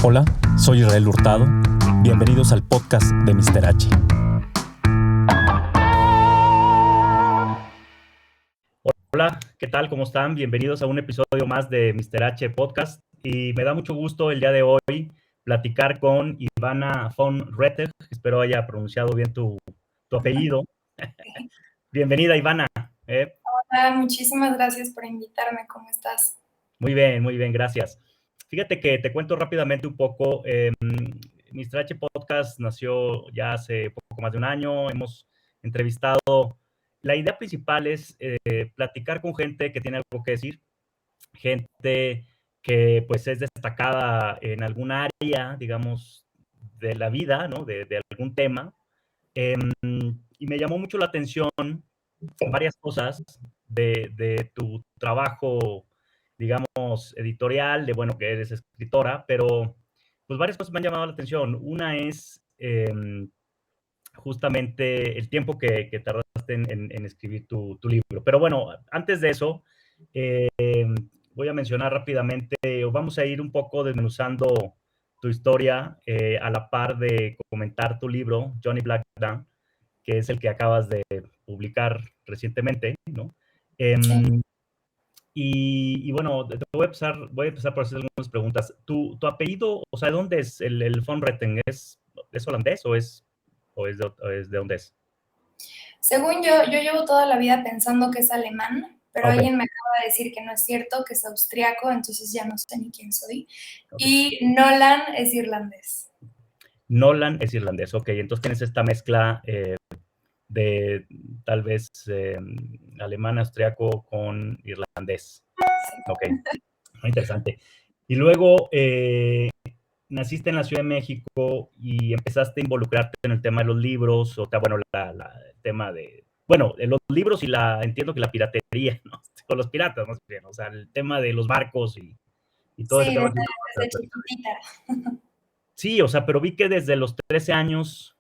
Hola, soy Israel Hurtado. Bienvenidos al podcast de Mr. H. Hola, ¿qué tal? ¿Cómo están? Bienvenidos a un episodio más de Mr. H Podcast. Y me da mucho gusto el día de hoy platicar con Ivana von Rettig. Espero haya pronunciado bien tu apellido. Bienvenida, Ivana. Hola, muchísimas gracias por invitarme. ¿Cómo estás? Muy bien, gracias. Fíjate que te cuento rápidamente un poco. Mr. H Podcast nació ya hace poco más de un año. Hemos entrevistado. La idea principal es platicar con gente que tiene algo que decir, gente que pues es destacada en algún área, digamos, de la vida, ¿no? De algún tema. Y me llamó mucho la atención varias cosas de tu trabajo, digamos, editorial, de bueno, que eres escritora, pero pues varias cosas me han llamado la atención. Una es justamente el tiempo que tardaste en escribir tu libro. Pero bueno, antes de eso, voy a mencionar rápidamente, o vamos a ir un poco desmenuzando tu historia a la par de comentar tu libro, Johnny Black Dan, que es el que acabas de publicar recientemente, ¿no? Sí. Y bueno, voy a empezar por hacer algunas preguntas. ¿Tu apellido, o sea, dónde es el von Retten? ¿Es holandés o es de dónde es? Según yo llevo toda la vida pensando que es alemán, pero Okay. alguien me acaba de decir que no es cierto, que es austriaco, entonces ya no sé ni quién soy. Okay. Y Nolan es irlandés. Nolan es irlandés, ok. Entonces tienes esta mezcla de tal vez alemán, austriaco con irlandés. Ok, muy interesante. Y luego naciste en la Ciudad de México y empezaste a involucrarte en el tema de los libros, o sea, bueno, el tema de, bueno, de los libros y entiendo que la piratería, ¿no? O los piratas, más bien, o sea, el tema de los barcos y todo ese Sí, tema. desde chiquitita. Sí, o sea, pero vi que desde los 13 años,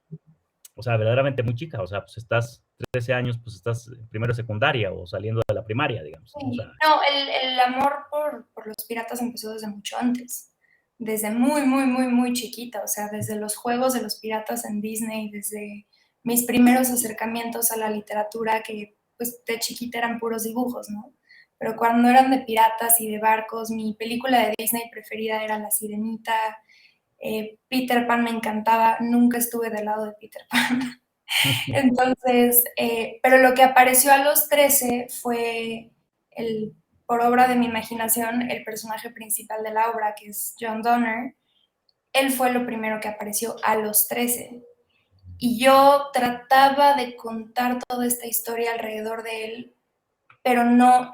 o sea, verdaderamente muy chica, o sea, pues estás 13 años, pues estás en primero de secundaria o saliendo de la primaria, digamos, ¿no? O sea, Sí. No, el amor por los piratas empezó desde mucho antes. Desde muy chiquita. O sea, desde los juegos de los piratas en Disney, desde mis primeros acercamientos a la literatura, que pues de chiquita eran puros dibujos, ¿no? Pero cuando eran de piratas y de barcos, mi película de Disney preferida era La Sirenita. Peter Pan me encantaba, nunca estuve del lado de Peter Pan. Entonces, pero lo que apareció a los 13 fue, por obra de mi imaginación, el personaje principal de la obra, que es John Donner. Él fue lo primero que apareció a los 13. Y yo trataba de contar toda esta historia alrededor de él, pero no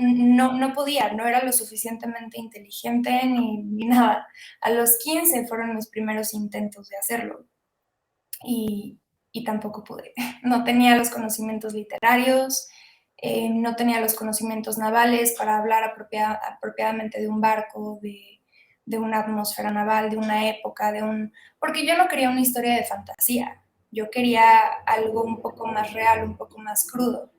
podía, no era lo suficientemente inteligente ni nada. A los 15 fueron mis primeros intentos de hacerlo. Y, y tampoco pude. No tenía los conocimientos literarios, no tenía los conocimientos navales para hablar apropiadamente de un barco, de una atmósfera naval, de una época, porque yo no quería una historia de fantasía, yo quería algo un poco más real, un poco más crudo.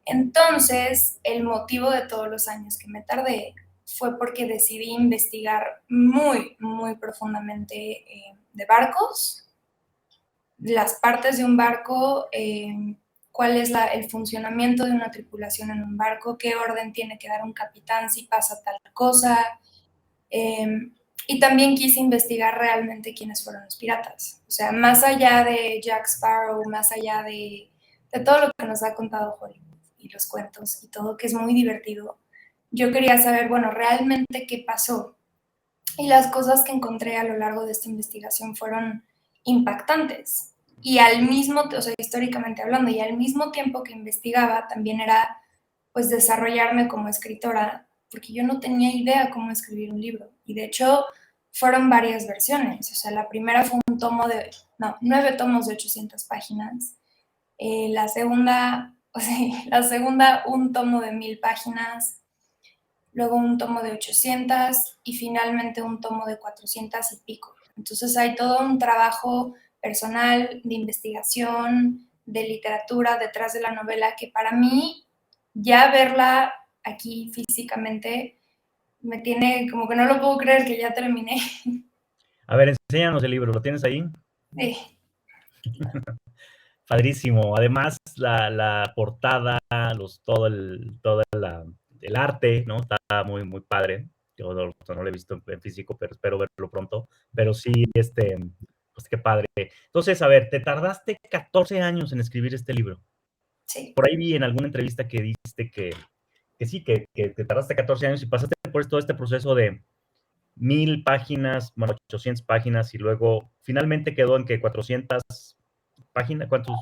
Entonces, el motivo de todos los años que me tardé fue porque decidí investigar muy profundamente de barcos, las partes de un barco, cuál es el funcionamiento de una tripulación en un barco, qué orden tiene que dar un capitán si pasa tal cosa. Y también quise investigar realmente quiénes fueron los piratas. O sea, más allá de Jack Sparrow, más allá de todo lo que nos ha contado Hollywood y los cuentos y todo, que es muy divertido, yo quería saber, bueno, realmente qué pasó. Y las cosas que encontré a lo largo de esta investigación fueron impactantes. Y al mismo, o sea, históricamente hablando, y al mismo tiempo que investigaba, también era, pues, desarrollarme como escritora, porque yo no tenía idea cómo escribir un libro. Y de hecho, fueron varias versiones. O sea, la primera fue 9 tomos de 800 páginas. La segunda, o sea, la segunda, un tomo de 1000 páginas, luego un tomo de 800 y finalmente un tomo de 400 y pico. Entonces hay todo un trabajo personal de investigación, de literatura detrás de la novela, que para mí ya verla aquí físicamente me tiene como que no lo puedo creer que ya terminé. A ver, enséñanos el libro, ¿lo tienes ahí? Sí. Padrísimo. Además, la portada, el arte, ¿no? Está muy, muy padre. Yo no lo he visto en físico, pero espero verlo pronto. Pero sí, pues qué padre. Entonces, a ver, te tardaste 14 años en escribir este libro. Sí. Por ahí vi en alguna entrevista que dijiste que sí, que te tardaste 14 años y pasaste por todo este proceso de 1000 páginas, bueno, 800 páginas, y luego finalmente quedó en que 400 páginas, ¿cuántos?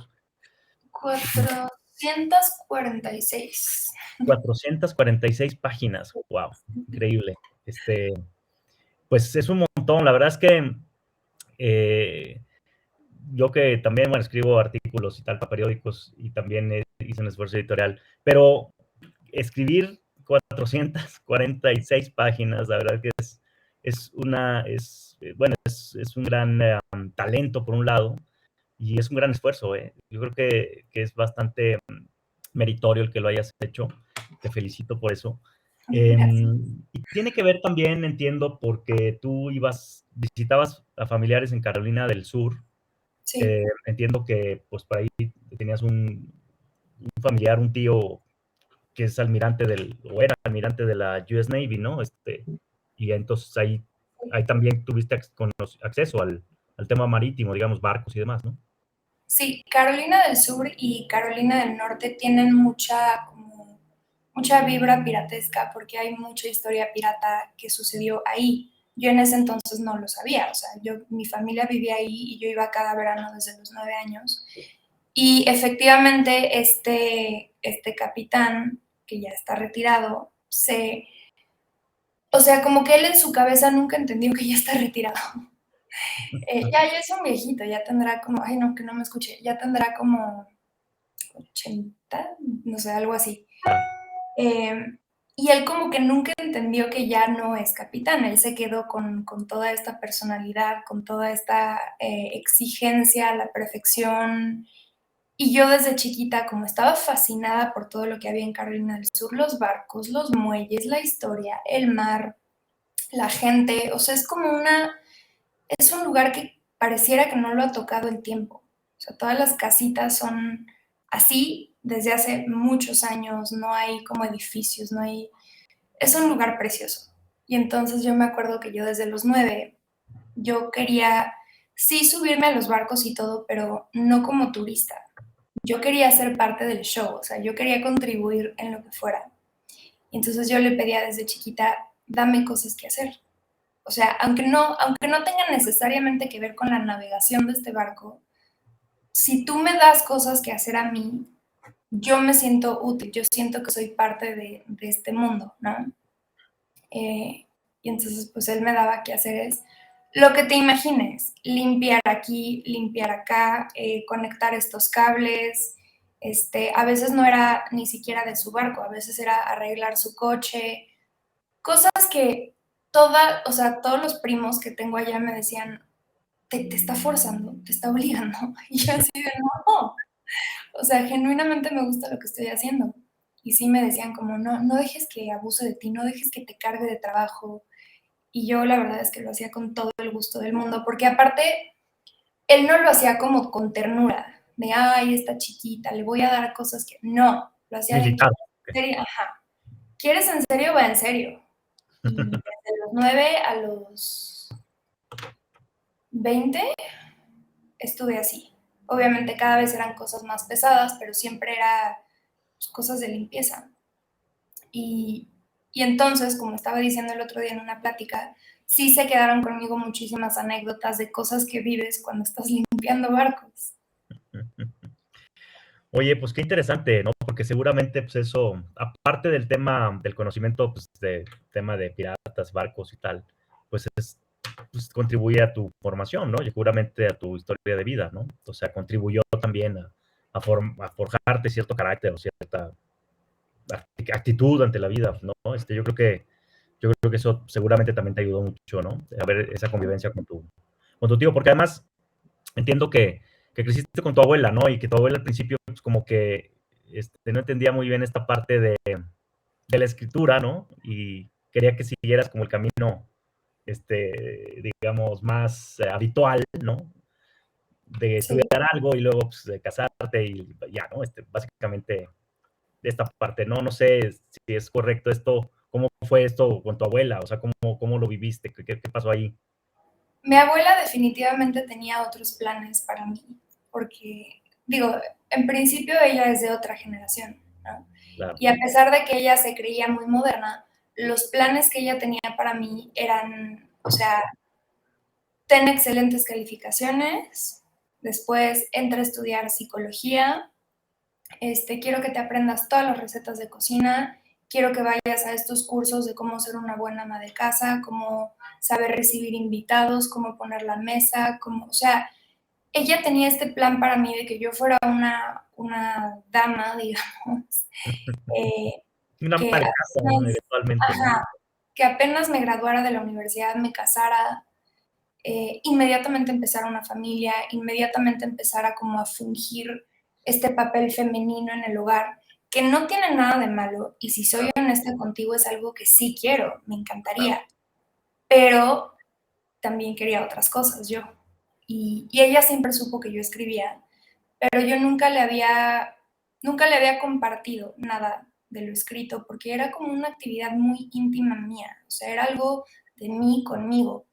446. 446 páginas, wow, increíble. Pues es un montón, la verdad es que yo que también, bueno, escribo artículos y tal para periódicos y también hice un esfuerzo editorial, pero escribir 446 páginas, la verdad que es un gran talento por un lado y es un gran esfuerzo. Yo creo que es bastante meritorio el que lo hayas hecho. Te felicito por eso. Gracias. Y tiene que ver también, entiendo, porque tú visitabas a familiares en Carolina del Sur. Sí. Entiendo que pues por ahí tenías un familiar, un tío que es almirante o era almirante de la US Navy, ¿no? Y entonces ahí también tuviste acceso al tema marítimo, digamos, barcos y demás, ¿no? Sí, Carolina del Sur y Carolina del Norte tienen mucha vibra piratesca porque hay mucha historia pirata que sucedió ahí. Yo en ese entonces no lo sabía, o sea, mi familia vivía ahí y yo iba cada verano desde los 9 años. Y efectivamente este capitán, que ya está retirado, o sea, como que él en su cabeza nunca entendió que ya está retirado. Ya es un viejito, ya tendrá como, ay no, que no me escuche, ya tendrá como 80, no sé, algo así. Y él como que nunca entendió que ya no es capitán, él se quedó con toda esta personalidad, con toda esta exigencia, la perfección. Y yo desde chiquita, como estaba fascinada por todo lo que había en Carolina del Sur, los barcos, los muelles, la historia, el mar, la gente, o sea, es un lugar que pareciera que no lo ha tocado el tiempo. O sea, todas las casitas son así desde hace muchos años, no hay como edificios, no hay... Es un lugar precioso. Y entonces yo me acuerdo que yo desde los 9, yo quería sí subirme a los barcos y todo, pero no como turista. Yo quería ser parte del show, o sea, yo quería contribuir en lo que fuera. Y entonces yo le pedía desde chiquita, dame cosas que hacer. O sea, aunque no tenga necesariamente que ver con la navegación de este barco, si tú me das cosas que hacer a mí, yo me siento útil, yo siento que soy parte de este mundo, ¿no? Y entonces, pues él me daba qué hacer es lo que te imagines, limpiar aquí, limpiar acá, conectar estos cables. A veces no era ni siquiera de su barco, a veces era arreglar su coche, cosas que o sea, todos los primos que tengo allá me decían, te está forzando, te está obligando. Y yo así de, no, o sea, genuinamente me gusta lo que estoy haciendo. Y sí me decían como, no dejes que abuse de ti, no dejes que te cargue de trabajo. Y yo la verdad es que lo hacía con todo el gusto del mundo, porque aparte, él no lo hacía como con ternura, de, ay, esta chiquita, le voy a dar cosas que... No, lo hacía de, Militar. ¿quieres en serio? Ajá. ¿Quieres en serio? Va en serio. Y desde los 9 a los 20 estuve así. Obviamente cada vez eran cosas más pesadas, pero siempre era pues, cosas de limpieza. Y, y entonces, como estaba diciendo el otro día en una plática, sí se quedaron conmigo muchísimas anécdotas de cosas que vives cuando estás limpiando barcos. Oye, pues qué interesante, ¿no? Porque seguramente, pues eso, aparte del tema del conocimiento, pues tema de piratas, barcos y tal, pues pues contribuye a tu formación, ¿no? Y seguramente a tu historia de vida, ¿no? O sea, contribuyó también a forjarte cierto carácter o cierta actitud ante la vida, ¿no? Yo creo que eso seguramente también te ayudó mucho, ¿no? A ver esa convivencia con tu tío, porque además entiendo que creciste con tu abuela, ¿no? Y que tu abuela al principio, pues, como que no entendía muy bien esta parte de la escritura, ¿no? Y quería que siguieras como el camino digamos, más habitual, ¿no? De Sí. estudiar algo y luego pues, de casarte y ya, ¿no? Básicamente de esta parte, ¿no? No sé si es correcto esto, ¿cómo fue esto con tu abuela? O sea, ¿cómo lo viviste? ¿Qué pasó ahí? Mi abuela definitivamente tenía otros planes para mí, porque, digo, en principio ella es de otra generación, ¿no? Claro. Y a pesar de que ella se creía muy moderna, los planes que ella tenía para mí eran, o sea, ten excelentes calificaciones, después entra a estudiar psicología, quiero que te aprendas todas las recetas de cocina, quiero que vayas a estos cursos de cómo ser una buena ama de casa, cómo saber recibir invitados, cómo poner la mesa, o sea, ella tenía este plan para mí de que yo fuera una dama, digamos, Una que ama de casa, ¿no? apenas, Eventualmente, ¿no? ajá, que apenas me graduara de la universidad, me casara, inmediatamente empezar una familia, inmediatamente empezar a como a fungir este papel femenino en el hogar, que no tiene nada de malo, y si soy honesta contigo es algo que sí quiero, me encantaría, pero también quería otras cosas yo. Y ella siempre supo que yo escribía, pero yo nunca le había compartido nada de lo escrito, porque era como una actividad muy íntima mía, o sea, era algo de mí conmigo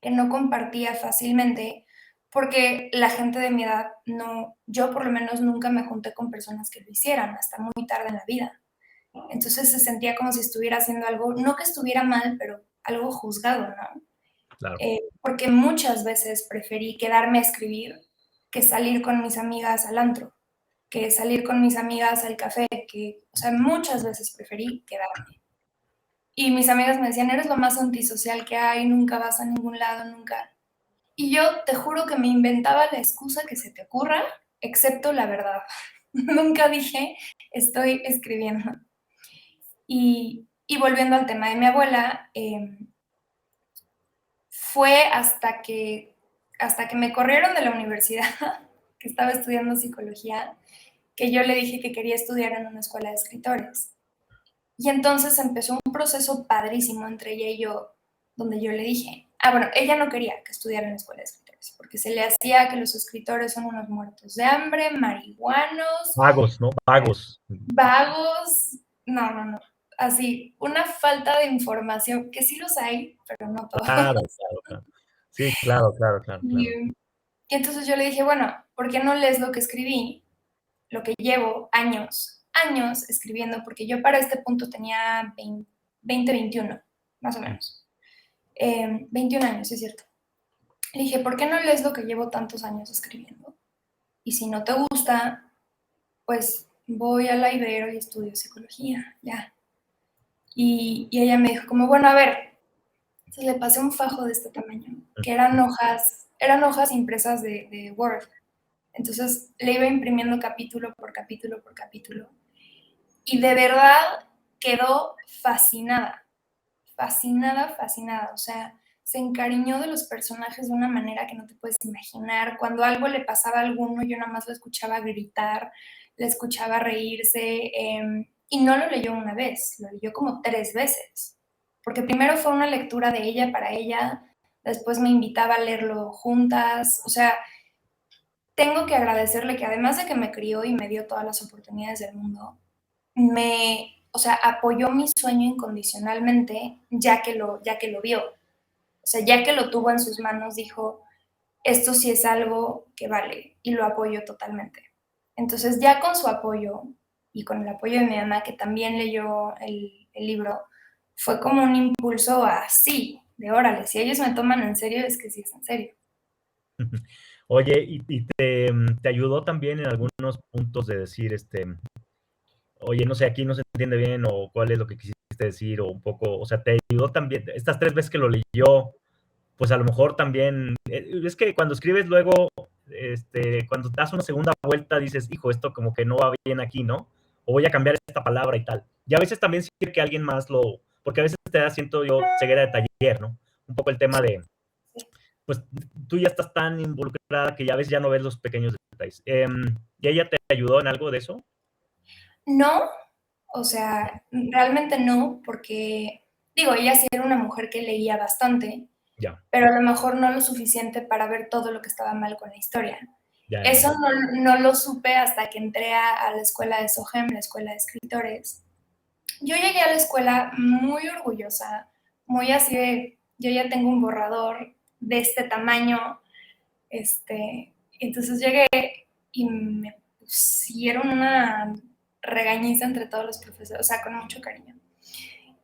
que no compartía fácilmente porque la gente de mi edad no, yo por lo menos nunca me junté con personas que lo hicieran hasta muy tarde en la vida. Entonces se sentía como si estuviera haciendo algo, no que estuviera mal, pero algo juzgado, ¿no? Claro. Porque muchas veces preferí quedarme a escribir que salir con mis amigas al antro, que salir con mis amigas al café, o sea, muchas veces preferí quedarme. Y mis amigas me decían, eres lo más antisocial que hay, nunca vas a ningún lado, nunca. Y yo te juro que me inventaba la excusa que se te ocurra, excepto la verdad. Nunca dije, estoy escribiendo. Y volviendo al tema de mi abuela, fue hasta que me corrieron de la universidad, que estaba estudiando psicología, que yo le dije que quería estudiar en una escuela de escritores. Y entonces empezó un proceso padrísimo entre ella y yo, donde yo le dije, bueno, ella no quería que estudiara en la escuela de escritores, porque se le hacía que los escritores son unos muertos de hambre, marihuanos, Vagos, ¿no? Vagos. vagos, no, así, una falta de información, que sí los hay, pero no todos. Claro, claro, claro. Sí, claro, claro, claro, claro. Y entonces yo le dije, bueno, ¿por qué no lees lo que escribí? Lo que llevo años escribiendo, porque yo para este punto tenía 20, 21, más o menos. 21 años, sí es cierto. Le dije, ¿por qué no lees lo que llevo tantos años escribiendo? Y si no te gusta, pues voy a la Ibero y estudio psicología, ya. Y ella me dijo como, bueno, a ver, entonces le pasé un fajo de este tamaño, que eran hojas impresas de Word. Entonces le iba imprimiendo capítulo por capítulo por capítulo. Y de verdad quedó fascinada, fascinada, fascinada. O sea, se encariñó de los personajes de una manera que no te puedes imaginar. Cuando algo le pasaba a alguno, yo nada más lo escuchaba gritar, le escuchaba reírse, y no lo leyó una vez, lo leyó como 3 veces. Porque primero fue una lectura de ella para ella, después me invitaba a leerlo juntas. O sea, tengo que agradecerle que además de que me crió y me dio todas las oportunidades del mundo, o sea, apoyó mi sueño incondicionalmente ya que lo vio. O sea, ya que lo tuvo en sus manos, dijo, esto sí es algo que vale, y lo apoyo totalmente. Entonces, ya con su apoyo y con el apoyo de mi mamá, que también leyó el libro, fue como un impulso así, de órale, si ellos me toman en serio, es que sí es en serio. Oye, ¿y te ayudó también en algunos puntos de decir, oye, no sé, aquí no se entiende bien, o cuál es lo que quisiste decir, o un poco, o sea, te ayudó también, estas 3 veces que lo leyó, pues a lo mejor también, es que cuando escribes luego, cuando das una segunda vuelta, dices, hijo, esto como que no va bien aquí, ¿no? O voy a cambiar esta palabra y tal. Y a veces también sirve que alguien más porque a veces te da, siento yo, ceguera de taller, ¿no? Un poco el tema de, pues tú ya estás tan involucrada que ya a veces ya no ves los pequeños detalles. ¿Y ella te ayudó en algo de eso? No, o sea, realmente no, porque Digo, ella sí era una mujer que leía bastante, Ya, pero a lo mejor no lo suficiente para ver todo lo que estaba mal con la historia. ya, ya, Eso ya. no lo supe hasta que entré a la escuela de SOGEM, la escuela de escritores. Yo llegué a la escuela muy orgullosa, muy así de, yo ya tengo un borrador de este tamaño, entonces llegué y me pusieron una regañiza entre todos los profesores, o sea, con mucho cariño.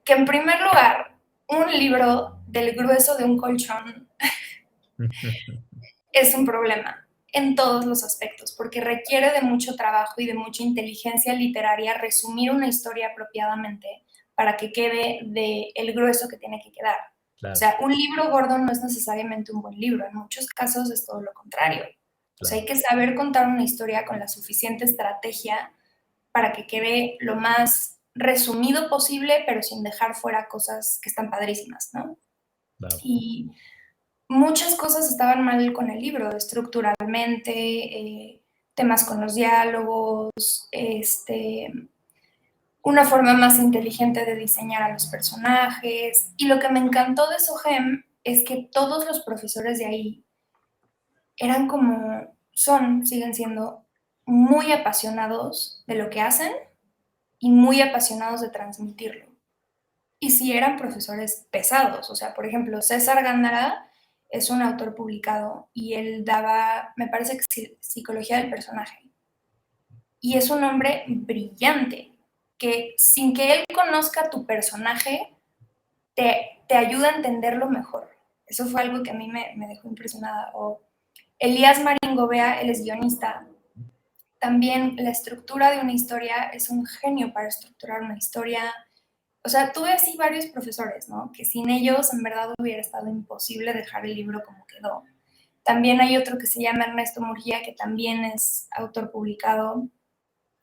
Que en primer lugar, un libro del grueso de un colchón es un problema en todos los aspectos, porque requiere de mucho trabajo y de mucha inteligencia literaria resumir una historia apropiadamente para que quede del grueso que tiene que quedar. O Claro, sea, un libro gordo no es necesariamente un buen libro, en muchos casos es todo lo contrario. O sea, hay claro. que saber contar una historia con la suficiente estrategia para que quede lo más resumido posible, pero sin dejar fuera cosas que están padrísimas, ¿no? Claro. Y muchas cosas estaban mal con el libro, estructuralmente, temas con los diálogos, una forma más inteligente de diseñar a los personajes. Y lo que me encantó de SOGEM es que todos los profesores de ahí eran siguen siendo muy apasionados de lo que hacen y muy apasionados de transmitirlo. Y sí eran profesores pesados, o sea, por ejemplo, César Gándara es un autor publicado y él daba, me parece que psicología del personaje. Y es un hombre brillante, que sin que él conozca tu personaje, te ayuda a entenderlo mejor. Eso fue algo que a mí me dejó impresionada. O Elías Marín Gobea, él es guionista. También la estructura de una historia, es un genio para estructurar una historia. O sea, tuve así varios profesores, ¿no? Que sin ellos en verdad hubiera estado imposible dejar el libro como quedó. También hay otro que se llama Ernesto Murguía, que también es autor publicado.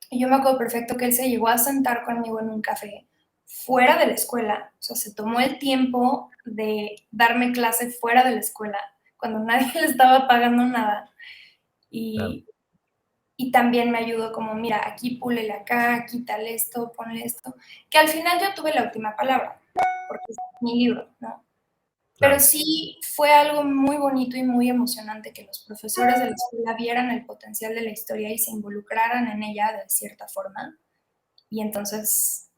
Y yo me acuerdo perfecto que él se llegó a sentar conmigo en un café fuera de la escuela. O sea, se tomó el tiempo de darme clase fuera de la escuela, cuando nadie le estaba pagando nada. Claro. Y también me ayudó como, mira, aquí púlele acá, quítale esto, ponle esto, que al final yo tuve la última palabra, porque es mi libro, ¿no? Pero Claro. sí fue algo muy bonito y muy emocionante que los profesores de la escuela vieran el potencial de la historia y se involucraran en ella de cierta forma. Y entonces,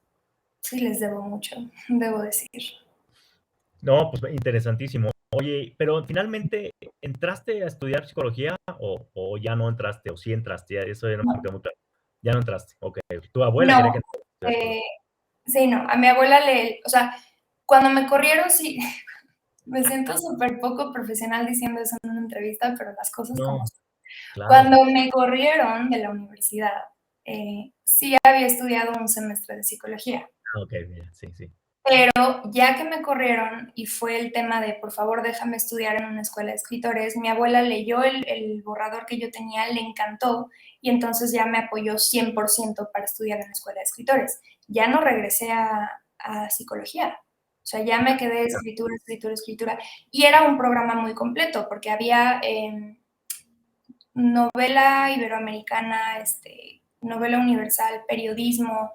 sí les debo mucho, debo decir. No, pues interesantísimo. Oye, pero finalmente, ¿entraste a estudiar psicología o ya no entraste? ¿O sí entraste? Ya, eso ya no me No, quedó muy claro. Ya no entraste. Ok. Tu abuela quería no que entraras a estudiar eh, psicología. sí, no, a mi abuela o sea, cuando me corrieron, sí, me siento súper poco profesional diciendo eso en una entrevista, pero las cosas como No, son. claro. Cuando me corrieron de la universidad, sí había estudiado un semestre de psicología, Ok, bien, sí, sí. pero ya que me corrieron y fue el tema de, por favor, déjame estudiar en una escuela de escritores, mi abuela leyó el borrador que yo tenía, le encantó y entonces ya me apoyó 100% para estudiar en la escuela de escritores. Ya no regresé a psicología. O sea, ya me quedé escritura, escritura, escritura. Y era un programa muy completo porque había novela iberoamericana, novela universal, periodismo,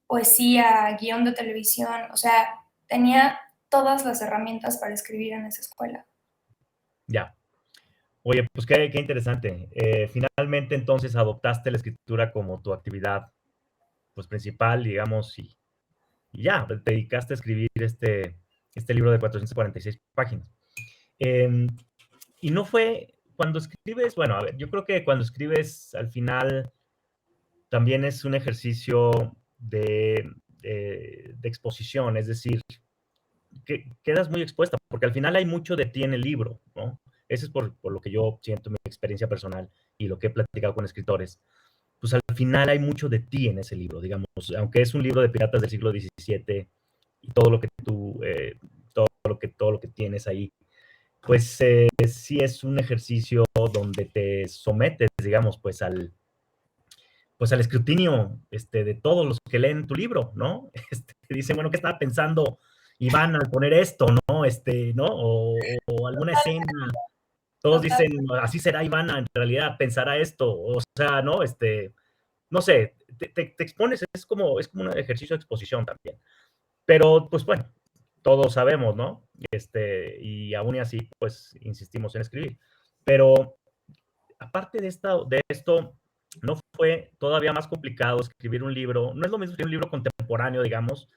poesía, guión de televisión, o sea, tenía todas las herramientas para escribir en esa escuela. Ya. Oye, pues qué interesante. Finalmente, entonces, adoptaste la escritura como tu actividad, pues, principal, digamos, y ya, te dedicaste a escribir este libro de 446 páginas. Em, y no fue cuando escribes, bueno, a ver, yo creo que cuando escribes al final también es un ejercicio de exposición, es decir, que quedas muy expuesta, porque al final hay mucho de ti en el libro, ¿no? Ese es por lo que yo siento mi experiencia personal y lo que he platicado con escritores. Pues al final hay mucho de ti en ese libro, digamos, aunque es un libro de piratas del siglo XVII y todo lo que tú, todo lo que tienes ahí, pues sí es un ejercicio donde te sometes, digamos, pues al escrutinio de todos los que leen tu libro, ¿no? Dicen, bueno, ¿qué estaba pensando Iván al poner esto, ¿no? ¿No? O alguna escena. Todos Total. dicen, así será Ivana, en realidad pensará esto, o sea, ¿no? No sé, te expones, es como un ejercicio de exposición también. Pero, pues bueno, todos sabemos, ¿no? Y aún y así, pues, insistimos en escribir. Pero aparte de esto, ¿no fue todavía más complicado escribir un libro? No es lo mismo escribir un libro contemporáneo, digamos,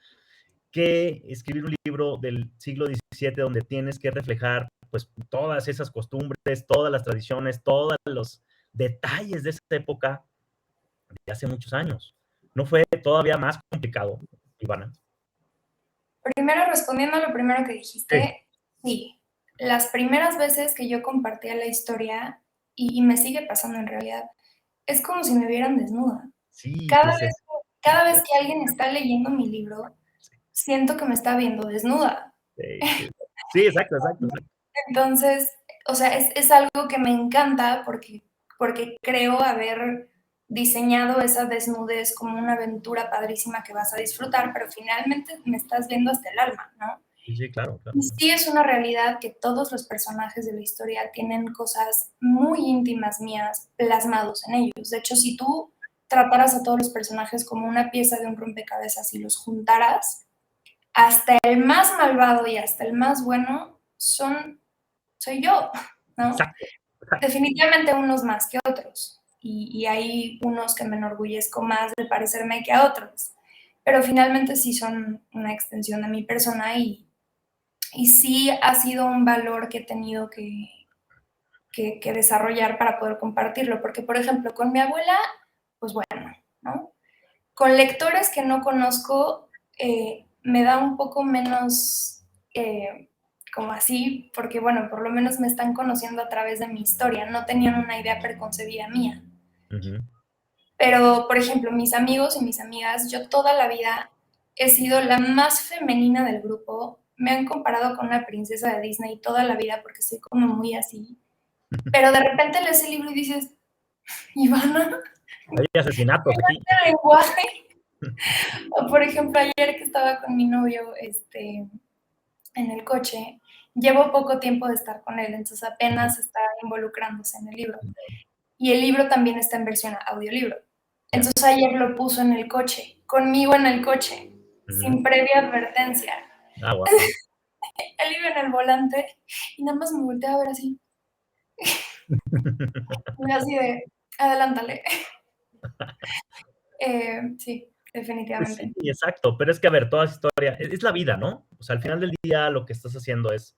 que escribir un libro del siglo XVII donde tienes que reflejar, pues, todas esas costumbres, todas las tradiciones, todos los detalles de esa época de hace muchos años. ¿No fue todavía más complicado, Ivana? Primero, respondiendo a lo primero que Sí, dijiste, sí. Las primeras veces que yo compartía la historia, y me sigue pasando en realidad, es como si me vieran desnuda. sí, Cada es vez, eso. cada vez que alguien está leyendo mi libro, siento que me está viendo desnuda. Sí, sí, sí, exacto, exacto, exacto. Entonces, o sea, es algo que me encanta porque creo haber diseñado esa desnudez como una aventura padrísima que vas a disfrutar, pero finalmente me estás viendo hasta el alma, ¿no? Sí, sí, claro, claro. Y sí es una realidad que todos los personajes de la historia tienen cosas muy íntimas mías plasmados en ellos. De hecho, si tú trataras a todos los personajes como una pieza de un rompecabezas y los juntaras, hasta el más malvado y hasta el más bueno soy yo, ¿no? Exacto, exacto. Definitivamente unos más que otros. Y hay unos que me enorgullezco más de parecerme que a otros. Pero finalmente sí son una extensión de mi persona y sí ha sido un valor que he tenido que desarrollar para poder compartirlo. Porque, por ejemplo, con mi abuela, pues bueno, ¿no? Con lectores que no conozco, me da un poco menos como así, porque bueno, por lo menos me están conociendo a través de mi historia, no tenían una idea preconcebida mía. Ujú. Pero, por ejemplo, mis amigos y mis amigas, yo toda la vida he sido la más femenina del grupo. Me han comparado con una princesa de Disney toda la vida porque soy como muy así. Pero de repente lees el libro y dices, Ivana, Hay asesinatos aquí. ¿qué lenguaje? O por ejemplo, ayer que estaba con mi novio en el coche, llevo poco tiempo de estar con él, entonces apenas está involucrándose en el libro. Y el libro también está en versión audiolibro. Ya. Entonces ayer lo puso en el coche, conmigo en el coche, Ujú. sin previa advertencia. Ah, wow. Él iba en el volante y nada más me volteaba a ver así. Y así de, adelántale. Sí, Pues sí, definitivamente. exacto, pero es que, a ver, toda esa historia es la vida, ¿no? O sea, al final del día lo que estás haciendo es,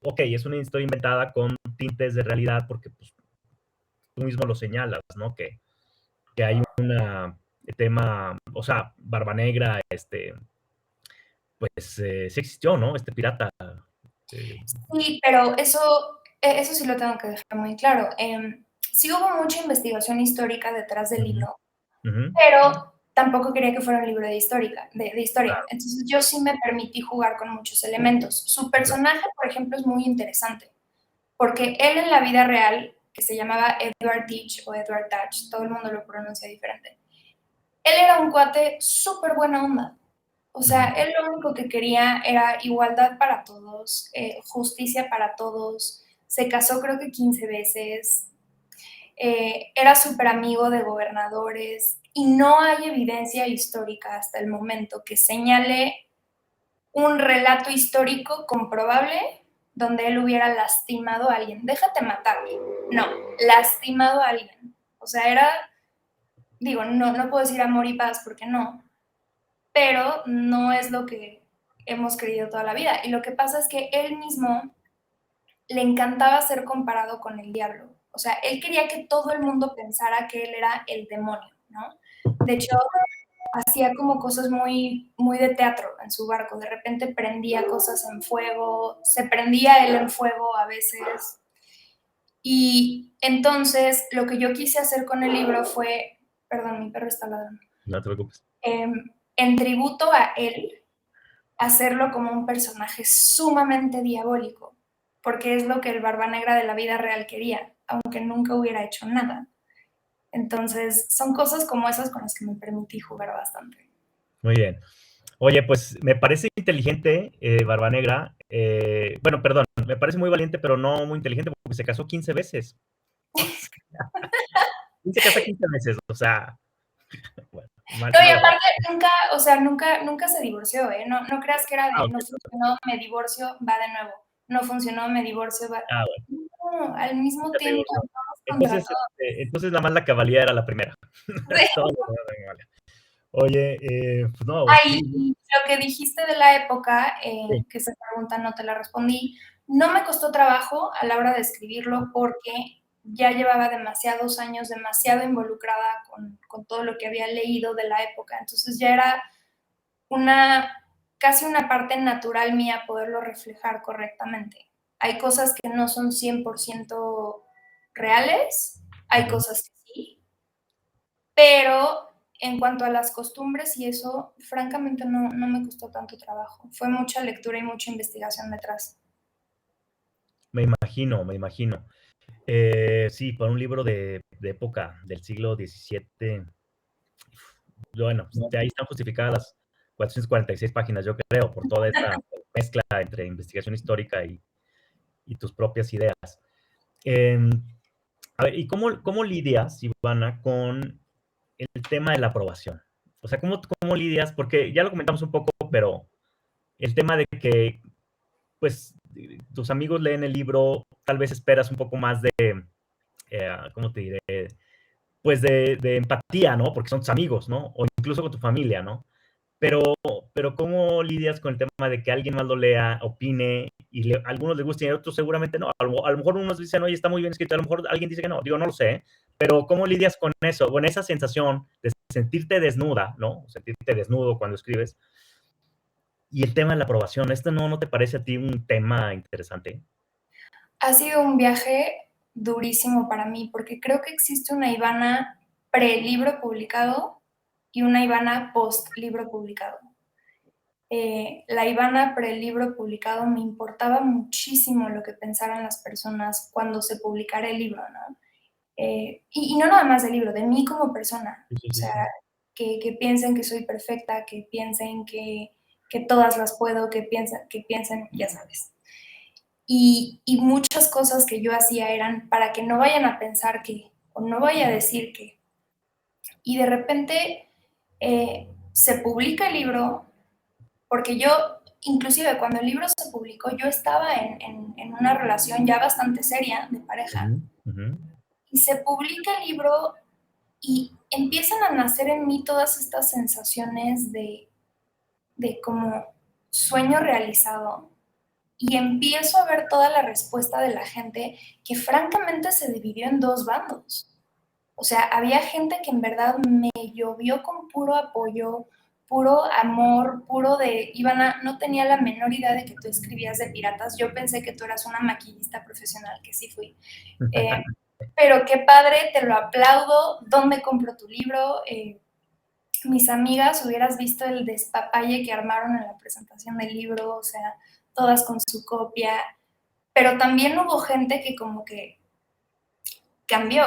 okey, es una historia inventada con tintes de realidad porque, pues, tú mismo lo señalas, ¿no? Que hay una tema, o sea, Barba Negra, pues, sí existió, ¿no? Este pirata, eh, Sí, pero eso sí lo tengo que dejar muy claro. Sí hubo mucha investigación histórica detrás del ujú, libro, ujú, pero tampoco quería que fuera un libro de historia. claro, Entonces yo sí me permití jugar con muchos elementos. Su claro, personaje, por ejemplo, es muy interesante, porque él en la vida real, que se llamaba Edward Teach o Edward Touch, todo el mundo lo pronuncia diferente, él era un cuate súper buena onda. O sea, ujú, él lo único que quería era igualdad para todos, justicia para todos. Se casó creo que 15 veces, era súper amigo de gobernadores y no hay evidencia histórica hasta el momento que señale un relato histórico comprobable donde él hubiera lastimado a alguien. Déjate matar. No, lastimado a alguien. O sea, era, digo, no puedo decir amor y paz porque no, pero no es lo que hemos creído toda la vida. Y lo que pasa es que él mismo le encantaba ser comparado con el diablo. O sea, él quería que todo el mundo pensara que él era el demonio, ¿no? De hecho, hacía como cosas muy, muy de teatro en su barco. De repente prendía cosas en fuego, se prendía él en fuego a veces. Y entonces lo que yo quise hacer con el libro fue, perdón, mi perro está ladrando, no te preocupes. en tributo a él, hacerlo como un personaje sumamente diabólico, porque es lo que el Barba Negra de la vida real quería, aunque nunca hubiera hecho nada. Entonces, son cosas como esas con las que me permití jugar bastante. Muy bien. Oye, pues, me parece inteligente, Barba Negra, bueno, perdón, me parece muy valiente, pero no muy inteligente, porque se casó 15 veces. O sea, ¿quién se casa 15 veces? O sea, bueno. Mal, No, y mala aparte nunca, o sea, nunca se divorció, ¿eh? No creas que era de ok, no funcionó, me divorcio, va de nuevo. No funcionó, me divorcio, va. bueno, No, al mismo ya se tiempo divorció. vamos contra Entonces, entonces nada más la cabalía era la primera. Todo lo demás me vale. Oye, pues no, Ay, sí, y lo que dijiste de la época, sí. que esa pregunta no te la respondí, no me costó trabajo a la hora de escribirlo porque ya llevaba demasiados años, demasiado involucrada con todo lo que había leído de la época. Entonces ya era casi una parte natural mía poderlo reflejar correctamente. Hay cosas que no son 100% reales, hay Ujú. cosas que sí, pero en cuanto a las costumbres y eso, francamente no me costó tanto trabajo. Fue mucha lectura y mucha investigación detrás. Me imagino, me imagino. Sí, para un libro de época del siglo XVII, bueno, pues, ahí están justificadas las 446 páginas, yo creo, por toda esta mezcla entre investigación histórica y tus propias ideas. Em, a ver, ¿y cómo lidias, Ivana, con el tema de la aprobación? O sea, ¿cómo lidias? Porque ya lo comentamos un poco, pero el tema de que, pues, tus amigos leen el libro, tal vez esperas un poco más de, ¿cómo te diré? Pues de empatía, ¿no? Porque son tus amigos, ¿no? O incluso con tu familia, ¿no? Pero, pero ¿cómo lidias con el tema de que alguien más lo lea, opine, y a algunos les guste y a otros seguramente no? A lo mejor unos dicen, oye, está muy bien escrito, a lo mejor alguien dice que no. Digo, no lo sé, ¿eh? Pero ¿cómo lidias con eso? Con esa sensación de sentirte desnuda, ¿no? Sentirte desnudo cuando escribes. Y el tema de la aprobación, ¿esto no te parece a ti un tema interesante? Ha sido un viaje durísimo para mí porque creo que existe una Ivana pre-libro publicado y una Ivana post-libro publicado. La Ivana pre-libro publicado me importaba muchísimo lo que pensaran las personas cuando se publicara el libro, ¿no? Y no nada más del libro, de mí como persona. Sí, sí, O sí, sea, sí. que piensen que soy perfecta, que piensen que todas las puedo, que piensen, ya sabes. Y muchas cosas que yo hacía eran para que no vayan a pensar que, o no vaya a decir que. Y de repente se publica el libro, porque yo, inclusive cuando el libro se publicó, yo estaba en una relación ya bastante seria de pareja. Ujú, ujú. Y se publica el libro y empiezan a nacer en mí todas estas sensaciones de como sueño realizado. Y empiezo a ver toda la respuesta de la gente que francamente se dividió en dos bandos. O sea, había gente que en verdad me llovió con puro apoyo, puro amor, puro de, Ivana, no tenía la menor idea de que tú escribías de piratas. Yo pensé que tú eras una maquillista profesional, que sí fui. Eh, pero qué padre, te lo aplaudo. ¿Dónde compro tu libro? Mis amigas, hubieras visto el despapalle que armaron en la presentación del libro, o sea, todas con su copia. Pero también hubo gente que como que cambió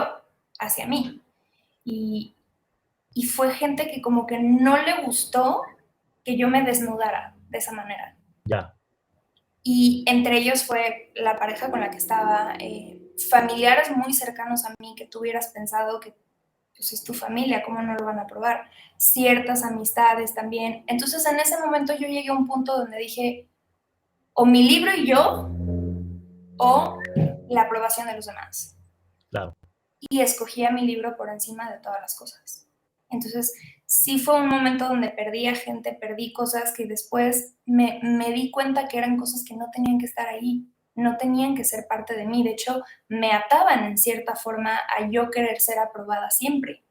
hacia mí. Y, y fue gente que como que no le gustó que yo me desnudara de esa manera. Ya. Y entre ellos fue la pareja con la que estaba, familiares muy cercanos a mí que tú hubieras pensado que pues es tu familia, ¿cómo no lo van a probar? Ciertas amistades también. Entonces en ese momento yo llegué a un punto donde dije, o mi libro y yo, o la aprobación de los demás. Claro. Y escogí a mi libro por encima de todas las cosas. Entonces, sí fue un momento donde perdí a gente, perdí cosas que después me di cuenta que eran cosas que no tenían que estar ahí, no tenían que ser parte de mí. De hecho, me ataban en cierta forma a yo querer ser aprobada siempre.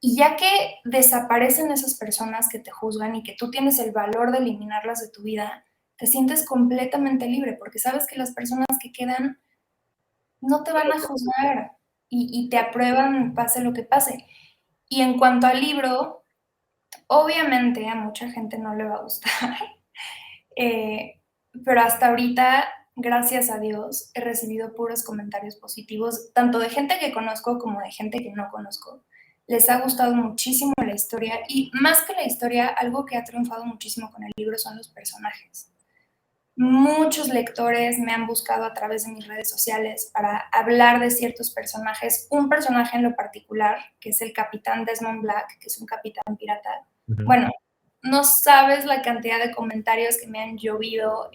Y ya que desaparecen esas personas que te juzgan y que tú tienes el valor de eliminarlas de tu vida, te sientes completamente libre porque sabes que las personas que quedan no te van a juzgar y te aprueban pase lo que pase. Y en cuanto al libro, obviamente a mucha gente no le va a gustar, eh, pero hasta ahorita, gracias a Dios, he recibido puros comentarios positivos, tanto de gente que conozco como de gente que no conozco. Les ha gustado muchísimo la historia y más que la historia, algo que ha triunfado muchísimo con el libro son los personajes. Muchos lectores me han buscado a través de mis redes sociales para hablar de ciertos personajes. Un personaje en lo particular, que es el Capitán Desmond Black, que es un capitán pirata. Bueno, no sabes la cantidad de comentarios que me han llovido.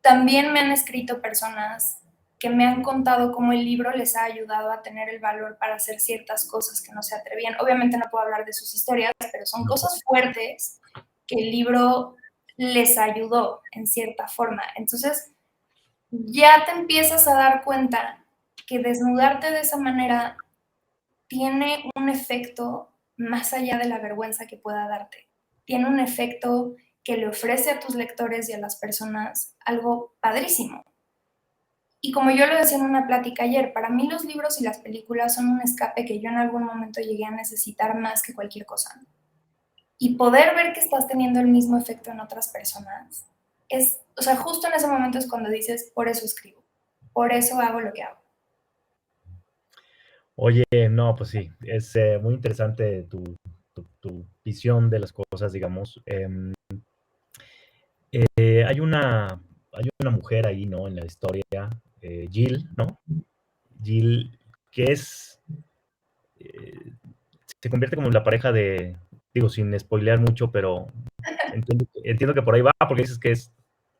También me han escrito personas que me han contado cómo el libro les ha ayudado a tener el valor para hacer ciertas cosas que no se atrevían. Obviamente no puedo hablar de sus historias, pero son cosas fuertes que el libro les ayudó en cierta forma. Entonces, ya te empiezas a dar cuenta que desnudarte de esa manera tiene un efecto más allá de la vergüenza que pueda darte. Tiene un efecto que le ofrece a tus lectores y a las personas algo padrísimo. Y como yo lo decía en una plática ayer, para mí los libros y las películas son un escape que yo en algún momento llegué a necesitar más que cualquier cosa. Y poder ver que estás teniendo el mismo efecto en otras personas, o sea, justo en ese momento es cuando dices, por eso escribo, por eso hago lo que hago. Oye, no, pues sí, es muy interesante tu visión de las cosas, digamos. Hay una mujer ahí, ¿no? En la historia, Jill, ¿no? Jill, que eh, se convierte como en la pareja de, digo, sin spoilear mucho, pero entiendo que por ahí va, porque dices que es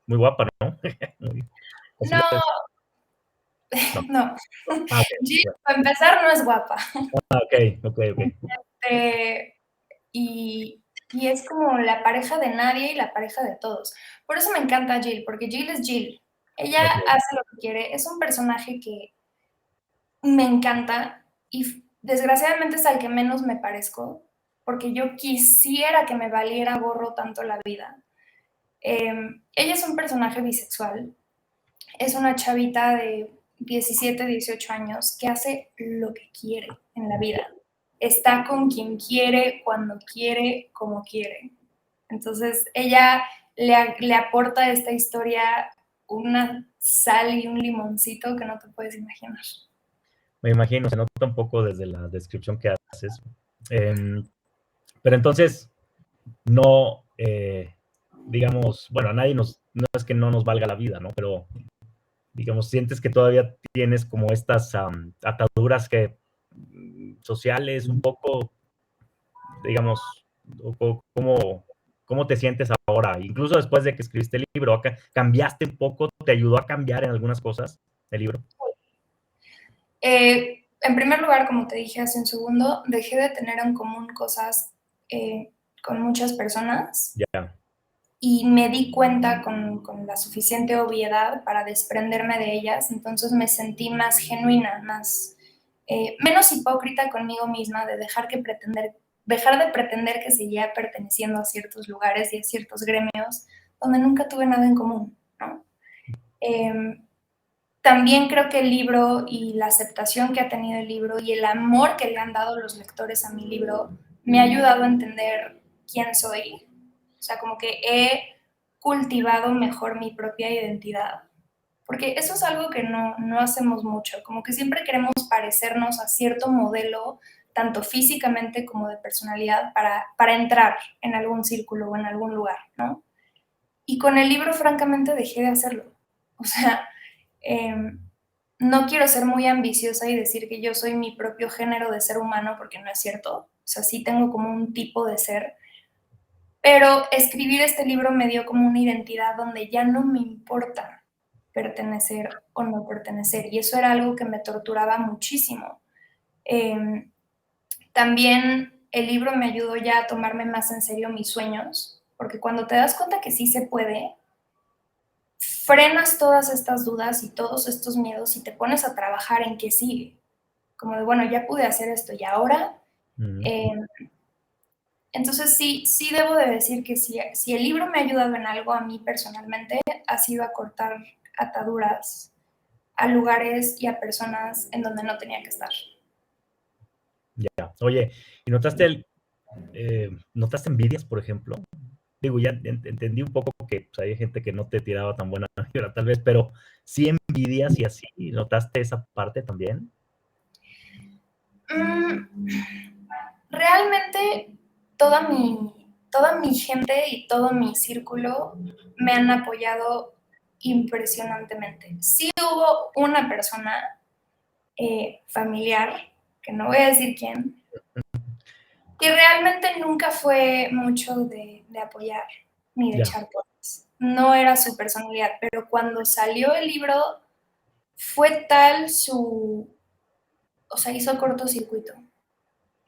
muy guapa, ¿no? No, No. no. Ah, ok. Jill, para empezar, no es guapa. Ah, ok. Y es como la pareja de nadie y la pareja de todos. Por eso me encanta Jill, porque Jill es Jill. Ella Ok. hace lo que quiere. Es un personaje que me encanta y desgraciadamente es al que menos me parezco, porque yo quisiera que me valiera gorro tanto la vida. Ella es un personaje bisexual. Es una chavita de 17, 18 años que hace lo que quiere en la vida. Está con quien quiere, cuando quiere, como quiere. Entonces, ella le aporta a esta historia una sal y un limoncito que no te puedes imaginar. Me imagino, se nota un poco desde la descripción que haces. Pero entonces, no, digamos, bueno, a nadie no es que no nos valga la vida, ¿no? Pero, digamos, sientes que todavía tienes como estas ataduras que sociales un poco, digamos, ¿cómo te sientes ahora? Incluso después de que escribiste el libro, ¿cambiaste un poco? ¿Te ayudó a cambiar en algunas cosas el libro? En primer lugar, como te dije hace un segundo, dejé de tener en común cosas con muchas personas. Ya. Y me di cuenta con la suficiente obviedad para desprenderme de ellas, entonces me sentí más genuina, menos hipócrita conmigo misma, de dejar de pretender que seguía perteneciendo a ciertos lugares y a ciertos gremios donde nunca tuve nada en común, ¿no? También creo que el libro y la aceptación que ha tenido el libro y el amor que le han dado los lectores a mi libro me ha ayudado a entender quién soy. O sea, como que he cultivado mejor mi propia identidad. Porque eso es algo que no hacemos mucho. Como que siempre queremos parecernos a cierto modelo, tanto físicamente como de personalidad, para entrar en algún círculo o en algún lugar, ¿no? Y con el libro, francamente, dejé de hacerlo. O sea, no quiero ser muy ambiciosa y decir que yo soy mi propio género de ser humano, porque no es cierto. O sea, sí tengo como un tipo de ser, pero escribir este libro me dio como una identidad donde ya no me importa pertenecer o no pertenecer, y eso era algo que me torturaba muchísimo. También el libro me ayudó ya a tomarme más en serio mis sueños, porque cuando te das cuenta que sí se puede, frenas todas estas dudas y todos estos miedos y te pones a trabajar en qué sigue. Como de, bueno, ya pude hacer esto y ahora. Entonces sí debo de decir que si el libro me ha ayudado en algo a mí personalmente, ha sido a cortar ataduras a lugares y a personas en donde no tenía que estar. Ya. Oye, ¿y notaste envidias, por ejemplo? Digo, ya entendí un poco que pues, hay gente que no te tiraba tan buena vibra, tal vez, pero sí envidias y así, ¿notaste esa parte también? Realmente toda toda mi gente y todo mi círculo me han apoyado impresionantemente. Sí hubo una persona familiar, que no voy a decir quién, que realmente nunca fue mucho de apoyar ni de Ya. echar porras. No era su personalidad, pero cuando salió el libro fue tal o sea, hizo cortocircuito,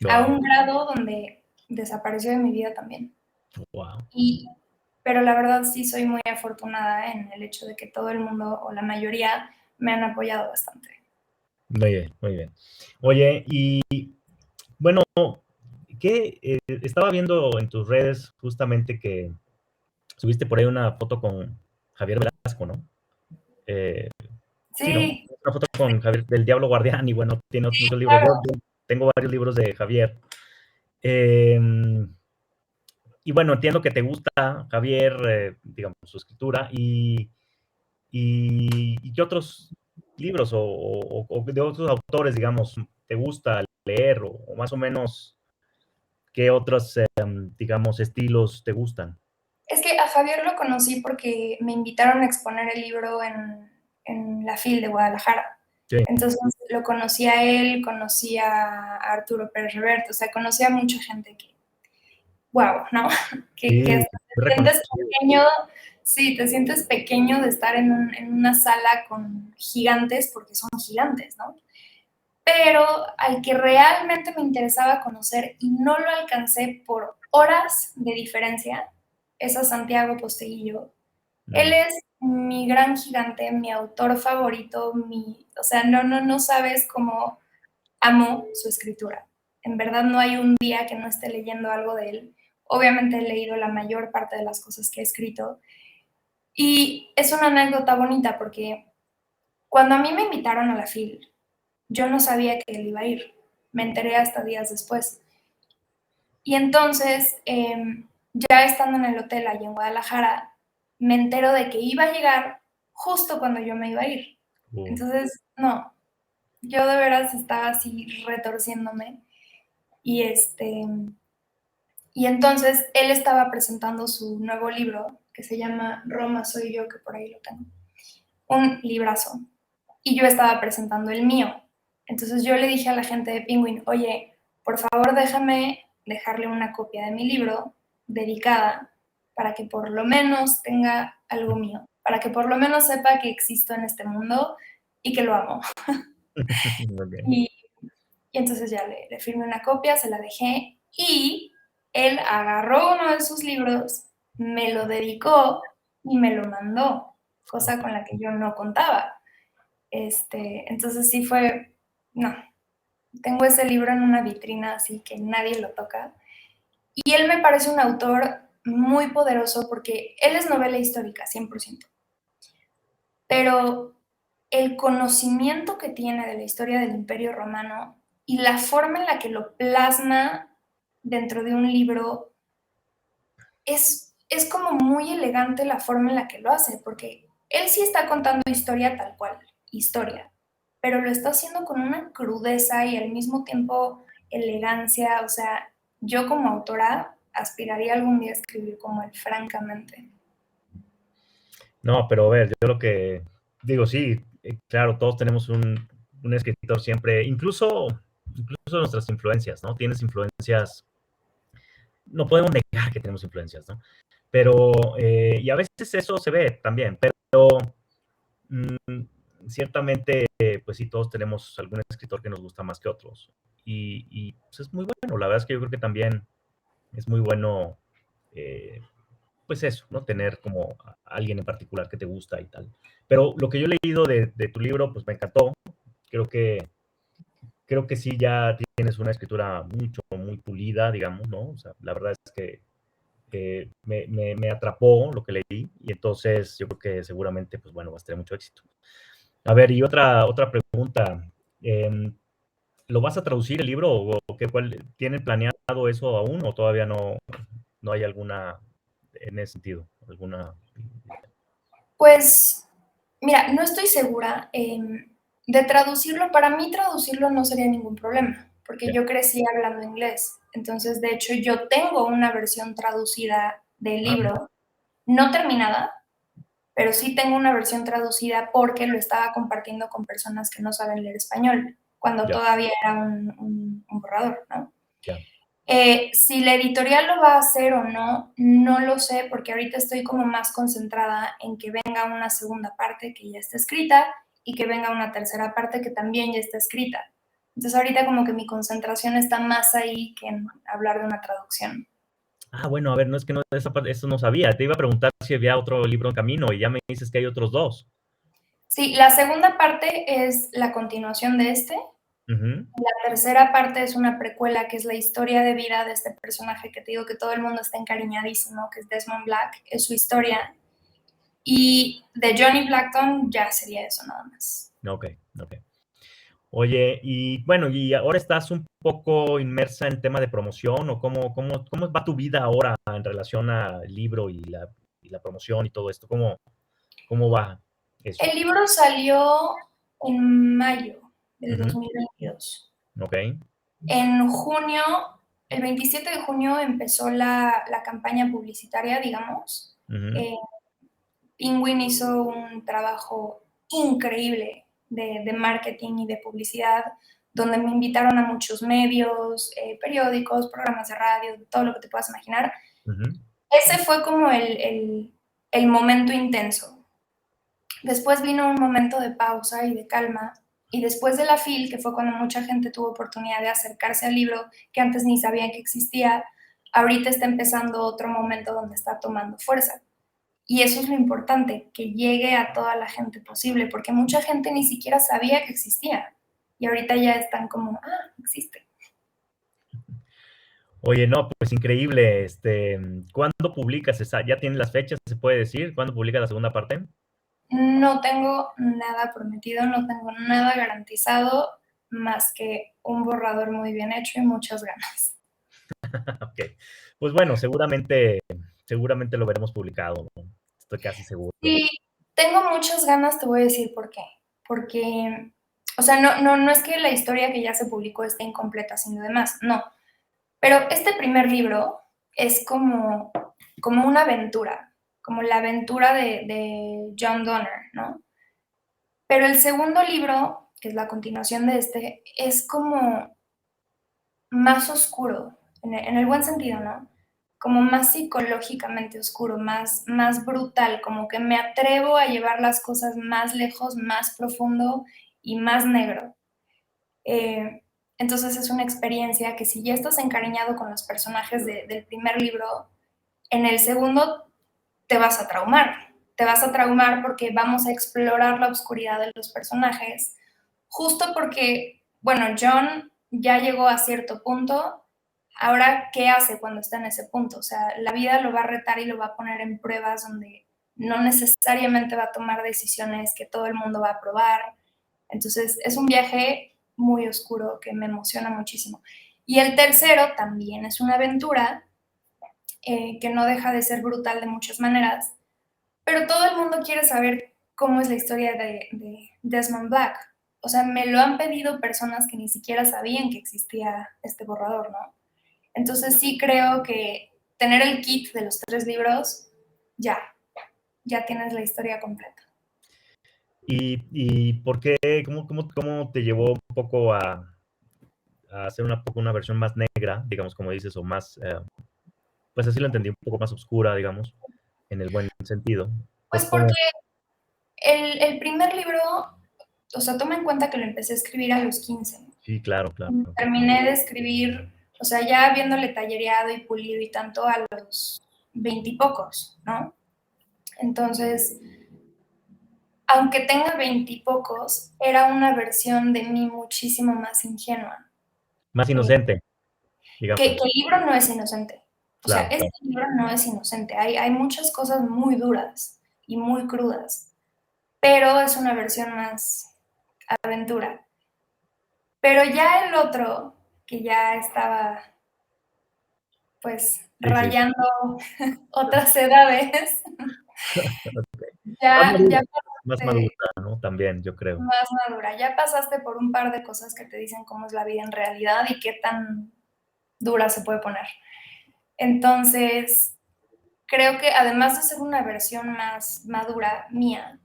a Wow. un grado donde desapareció de mi vida también. Wow. Pero la verdad sí soy muy afortunada en el hecho de que todo el mundo o la mayoría me han apoyado bastante. Muy bien, muy bien. Oye, y bueno, ¿qué? Estaba viendo en tus redes justamente que subiste por ahí una foto con Javier Velasco, ¿no? Eh, sí, ¿no? Sí, Una foto con Javier del Diablo Guardián y bueno, tiene muchos libros. claro. Yo tengo varios libros de Javier. Eh, y bueno, entiendo que te gusta Javier, digamos, su escritura y qué otros libros o de otros autores, digamos, te gusta leer o más o menos qué otros, digamos, estilos te gustan. Es que a Javier lo conocí porque me invitaron a exponer el libro en la FIL de Guadalajara. Sí. Entonces lo conocí a él, conocí a Arturo Pérez Reverte, o sea, conocí a mucha gente que, wow, ¿no? Sí, Que hasta te sientes reconocido. pequeño, sí, te sientes pequeño de estar en una sala con gigantes, porque son gigantes, ¿no? Pero al que realmente me interesaba conocer y no lo alcancé por horas de diferencia es a Santiago Posteguillo. Él Mm. es mi gran gigante, mi autor favorito, o sea, no sabes cómo amo su escritura. En verdad no hay un día que no esté leyendo algo de él. Obviamente he leído la mayor parte de las cosas que ha escrito. Y es una anécdota bonita porque cuando a mí me invitaron a la FIL, yo no sabía que él iba a ir. Me enteré hasta días después. Y entonces, ya estando en el hotel allá en Guadalajara, me entero de que iba a llegar justo cuando yo me iba a ir. Uh, Entonces, no, yo de veras estaba así retorciéndome. Y y entonces él estaba presentando su nuevo libro que se llama Roma soy yo, que por ahí lo tengo. Un librazo. Y yo estaba presentando el mío. Entonces yo le dije a la gente de Penguin, oye, por favor déjame dejarle una copia de mi libro dedicada para que por lo menos tenga algo mío, para que por lo menos sepa que existo en este mundo y que lo amo. okay. Y, y entonces ya le firmé una copia, se la dejé y él agarró uno de sus libros, me lo dedicó y me lo mandó, cosa con la que yo no contaba. Entonces sí fue, no, tengo ese libro en una vitrina así que nadie lo toca. Y él me parece un autor muy poderoso porque él es novela histórica, 100%. Pero el conocimiento que tiene de la historia del Imperio Romano y la forma en la que lo plasma dentro de un libro es como muy elegante la forma en la que lo hace, porque él sí está contando historia tal cual, historia, pero lo está haciendo con una crudeza y al mismo tiempo elegancia. O sea, yo como autora aspiraría algún día a escribir como él, francamente. No, pero a ver, yo lo que digo, sí, claro, todos tenemos un escritor siempre, incluso nuestras influencias, ¿no? Tienes influencias, no podemos negar que tenemos influencias, ¿no? Pero, y a veces eso se ve también, pero ciertamente, pues sí, todos tenemos algún escritor que nos gusta más que otros. Y pues es muy bueno, la verdad es que yo creo que también es muy bueno, eh, pues eso, ¿no? Tener como a alguien en particular que te gusta y tal. Pero lo que yo he leído de tu libro, pues me encantó. Creo que, creo que sí ya tienes una escritura mucho, muy pulida, digamos, ¿no? O sea, la verdad es que me atrapó lo que leí y entonces yo creo que seguramente, pues bueno, vas a tener mucho éxito. A ver, y otra pregunta. Eh, ¿Lo vas a traducir el libro o qué, tienen planeado eso aún o todavía no hay alguna en ese sentido? ¿Alguna? Pues, mira, no estoy segura de traducirlo. Para mí traducirlo no sería ningún problema, porque Ya. yo crecí hablando inglés. Entonces, de hecho, yo tengo una versión traducida del libro, no terminada, pero sí tengo una versión traducida porque lo estaba compartiendo con personas que no saben leer español, cuando Ya, todavía era un borrador, ¿no? ya. Si la editorial lo va a hacer o no, no lo sé, porque ahorita estoy como más concentrada en que venga una segunda parte que ya está escrita y que venga una tercera parte que también ya está escrita. Entonces ahorita como que mi concentración está más ahí que en hablar de una traducción. Bueno, a ver, no es que no, eso no sabía. Te iba a preguntar si había otro libro en camino y ya me dices que hay otros 2. Sí, la segunda parte es la continuación de este. Ujú. La tercera parte es una precuela, que es la historia de vida de este personaje que te digo que todo el mundo está encariñadísimo, que es Desmond Black, es su historia. Y de Johnny Blackton ya sería eso nada más. Ok, ok. Oye, y bueno, y ahora estás un poco inmersa en tema de promoción, o cómo va tu vida ahora en relación al libro y la promoción y todo esto. ¿Cómo va eso? El libro salió en mayo del Ujú. 2022. Ok. En junio, el 27 de junio empezó la campaña publicitaria, digamos. Ujú. Eh, Penguin hizo un trabajo increíble de marketing y de publicidad, donde me invitaron a muchos medios, periódicos, programas de radio, todo lo que te puedas imaginar. Ujú. Ese fue como el momento intenso. Después vino un momento de pausa y de calma, y después de la FIL, que fue cuando mucha gente tuvo oportunidad de acercarse al libro, que antes ni sabían que existía, ahorita está empezando otro momento donde está tomando fuerza. Y eso es lo importante, que llegue a toda la gente posible, porque mucha gente ni siquiera sabía que existía. Y ahorita ya están como, existe. Oye, no, pues increíble. ¿Cuándo publicas esa? ¿Ya tienes las fechas, se puede decir? ¿Cuándo publicas la segunda parte? No tengo nada prometido, no tengo nada garantizado, más que un borrador muy bien hecho y muchas ganas. Ok. Pues bueno, seguramente lo veremos publicado, ¿no? Estoy casi seguro. Sí, tengo muchas ganas, te voy a decir por qué. Porque, o sea, no es que la historia que ya se publicó esté incompleta, sino demás, no. Pero este primer libro es como una aventura, como la aventura de John Donner, ¿no? Pero el segundo libro, que es la continuación de este, es como más oscuro, en el buen sentido, ¿no? Como más psicológicamente oscuro, más brutal, como que me atrevo a llevar las cosas más lejos, más profundo y más negro. Eh, entonces es una experiencia que si ya estás encariñado con los personajes del primer libro, en el segundo te vas a traumar. Te vas a traumar porque vamos a explorar la oscuridad de los personajes, justo porque, bueno, John ya llegó a cierto punto. Ahora, ¿qué hace cuando está en ese punto? O sea, la vida lo va a retar y lo va a poner en pruebas donde no necesariamente va a tomar decisiones que todo el mundo va a aprobar. Entonces, es un viaje muy oscuro que me emociona muchísimo. Y el tercero también es una aventura que no deja de ser brutal de muchas maneras, pero todo el mundo quiere saber cómo es la historia de Desmond Black. O sea, me lo han pedido personas que ni siquiera sabían que existía este borrador, ¿no? Entonces sí creo que tener el kit de los 3 libros, ya tienes la historia completa. ¿Y por qué? ¿Cómo te llevó un poco a hacer una versión más negra, digamos, como dices, o más, pues así lo entendí, un poco más oscura, digamos, en el buen sentido? Pues ¿Cómo? porque el primer libro, o sea, toma en cuenta que lo empecé a escribir a los 15. Sí, claro, claro. Terminé de escribir, o sea, ya habiéndole tallereado y pulido y tanto a los 20 y pocos, ¿no? Entonces, aunque tenga 20 y pocos, era una versión de mí muchísimo más ingenua. Más Eh, inocente, que digamos. el libro no es inocente. O sea, Claro, este claro. libro no es inocente. Hay muchas cosas muy duras y muy crudas, pero es una versión más aventura. Pero ya el otro, que ya estaba pues Sí, sí. rayando otras edades, Ah, ya María. más madura, ¿no? También, yo creo. Más madura. Ya pasaste por un par de cosas que te dicen cómo es la vida en realidad y qué tan dura se puede poner. Entonces, creo que además de ser una versión más madura mía,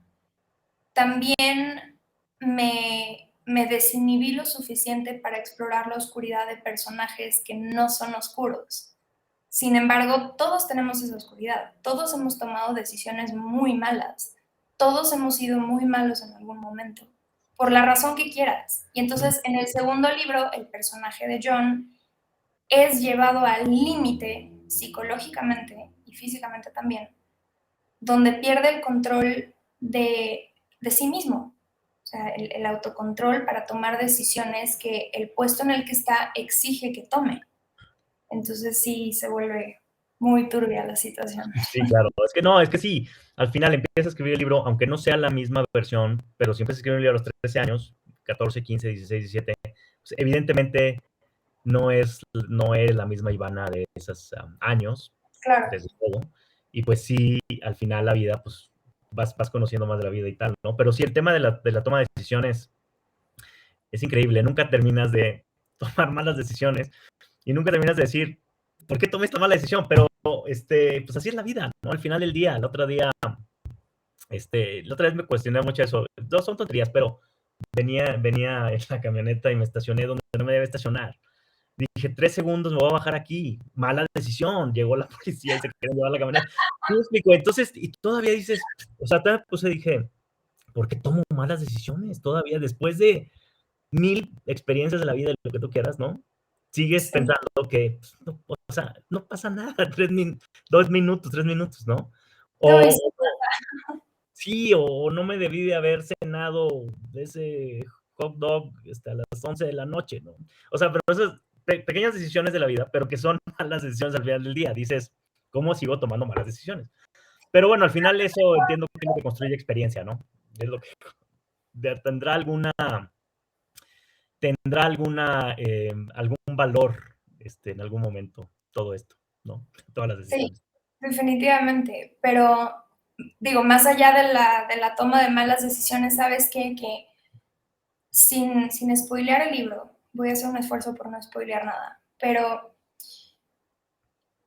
también me desinhibí lo suficiente para explorar la oscuridad de personajes que no son oscuros. Sin embargo, todos tenemos esa oscuridad, todos hemos tomado decisiones muy malas, todos hemos sido muy malos en algún momento, por la razón que quieras. Y entonces, en el segundo libro, el personaje de John es llevado al límite psicológicamente y físicamente también, donde pierde el control de sí mismo, o sea, el autocontrol para tomar decisiones que el puesto en el que está exige que tome. Entonces sí se vuelve muy turbia la situación. Sí, claro. Es que sí, al final empiezas a escribir el libro, aunque no sea la misma versión, pero si empiezas a escribir un libro a los 13 años, 14, 15, 16, 17, pues evidentemente no es la misma Ivana de esos años, Claro. desde luego. Y pues sí, al final la vida, pues vas conociendo más de la vida y tal, ¿no? Pero sí, el tema de la toma de decisiones es increíble. Nunca terminas de tomar malas decisiones y nunca terminas de decir, ¿por qué tomé esta mala decisión? Pero, pues así es la vida, ¿no? Al final del día, la otra vez me cuestioné mucho eso. Dos son tonterías, pero venía en la camioneta y me estacioné donde no me debe estacionar. Dije, 3 segundos, me voy a bajar aquí. Mala decisión. Llegó la policía y se quería llevar la camioneta. ¿Sí me explico? Entonces, y todavía dices, o sea, todavía dije, ¿por qué tomo malas decisiones? Todavía después de 1000 experiencias de la vida, lo que tú quieras, ¿no? Sigues Sí. pensando que, pues, no, o sea, no pasa nada, 2 minutos, 3 minutos, ¿no? No, O, y sí, sí, o no me debí de haber cenado ese hot dog a las 11 de la noche, ¿no? O sea, pero esas pequeñas decisiones de la vida, pero que son malas decisiones al final del día. Dices, ¿cómo sigo tomando malas decisiones? Pero bueno, al final eso entiendo que es lo que construye experiencia, ¿no? Es lo que tendrá algún valor en algún momento todo esto, ¿no? Todas las sí, decisiones. definitivamente. Pero digo, más allá de la toma de malas decisiones, ¿sabes qué? Que sin spoilear el libro, voy a hacer un esfuerzo por no spoilear nada, pero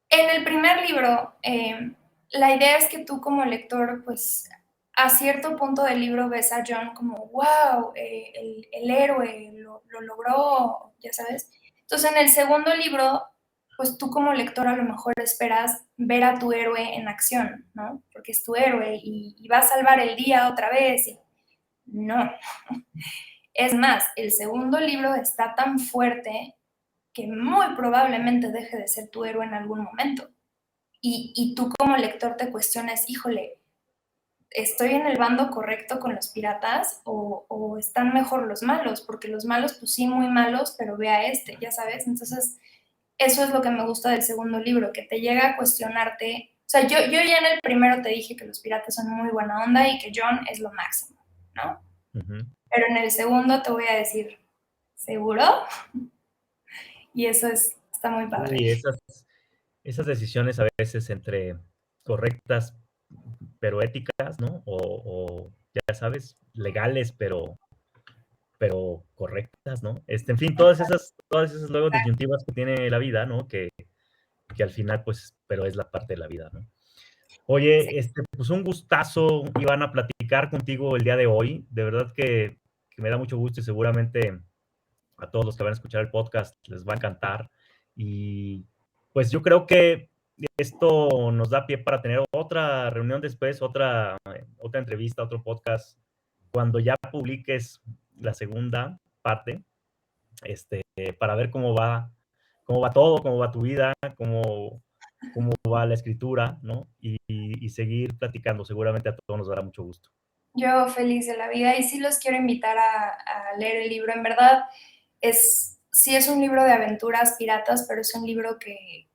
en el primer libro, la idea es que tú como lector, pues a cierto punto del libro ves a John como, wow, el héroe lo logró, ya sabes. Entonces en el segundo libro, pues tú como lector a lo mejor esperas ver a tu héroe en acción, ¿no? Porque es tu héroe y va a salvar el día otra vez. Y no. Es más, el segundo libro está tan fuerte que muy probablemente deje de ser tu héroe en algún momento. Y tú como lector te cuestionas, híjole, ¿estoy en el bando correcto con los piratas o están mejor los malos? Porque los malos, pues sí, muy malos, pero ve a este, ya sabes. Entonces, eso es lo que me gusta del segundo libro, que te llega a cuestionarte. O sea, yo ya en el primero te dije que los piratas son muy buena onda y que John es lo máximo, ¿no? Uh-huh. Pero en el segundo te voy a decir, ¿seguro? Y eso está muy padre. Y esas decisiones a veces entre correctas pero éticas, ¿no? O ya sabes, legales pero correctas, ¿no? En fin, todas esas luego disyuntivas que tiene la vida, ¿no? Que al final, pues, pero es la parte de la vida, ¿no? Sí. Oye, pues un gustazo, Ivana, platicar contigo el día de hoy. De verdad que me da mucho gusto y seguramente a todos los que van a escuchar el podcast les va a encantar. Y pues yo creo que esto nos da pie para tener otra reunión después, otra entrevista, otro podcast, cuando ya publiques la segunda parte, para ver cómo va todo, cómo va tu vida, cómo va la escritura, ¿no? Y seguir platicando. Seguramente a todos nos dará mucho gusto. Yo feliz de la vida y sí los quiero invitar a leer el libro. En verdad, sí es un libro de aventuras piratas, pero es un libro que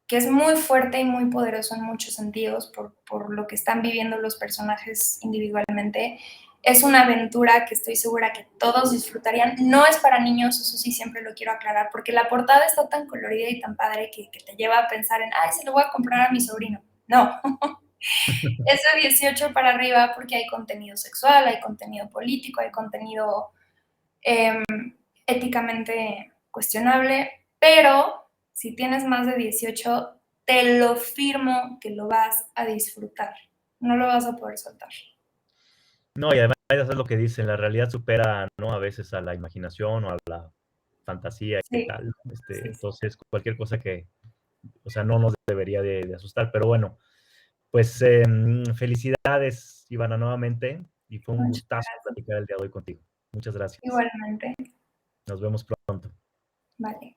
es muy fuerte y muy poderoso en muchos sentidos por lo que están viviendo los personajes individualmente. Es una aventura que estoy segura que todos disfrutarían. No es para niños, eso sí siempre lo quiero aclarar, porque la portada está tan colorida y tan padre que te lleva a pensar en, ay, se lo voy a comprar a mi sobrino. No, Es de 18 para arriba porque hay contenido sexual, hay contenido político, hay contenido éticamente cuestionable, pero si tienes más de 18, te lo firmo que lo vas a disfrutar. No lo vas a poder soltar. No, y además eso es lo que dicen, la realidad supera, ¿no? A veces a la imaginación o a la fantasía y Sí, tal. sí, sí. Entonces, cualquier cosa que, o sea, no nos debería de asustar. Pero bueno, pues felicidades, Ivana, nuevamente. Y fue un Muchas gustazo gracias. platicar el día de hoy contigo. Muchas gracias. Igualmente. Nos vemos pronto. Vale.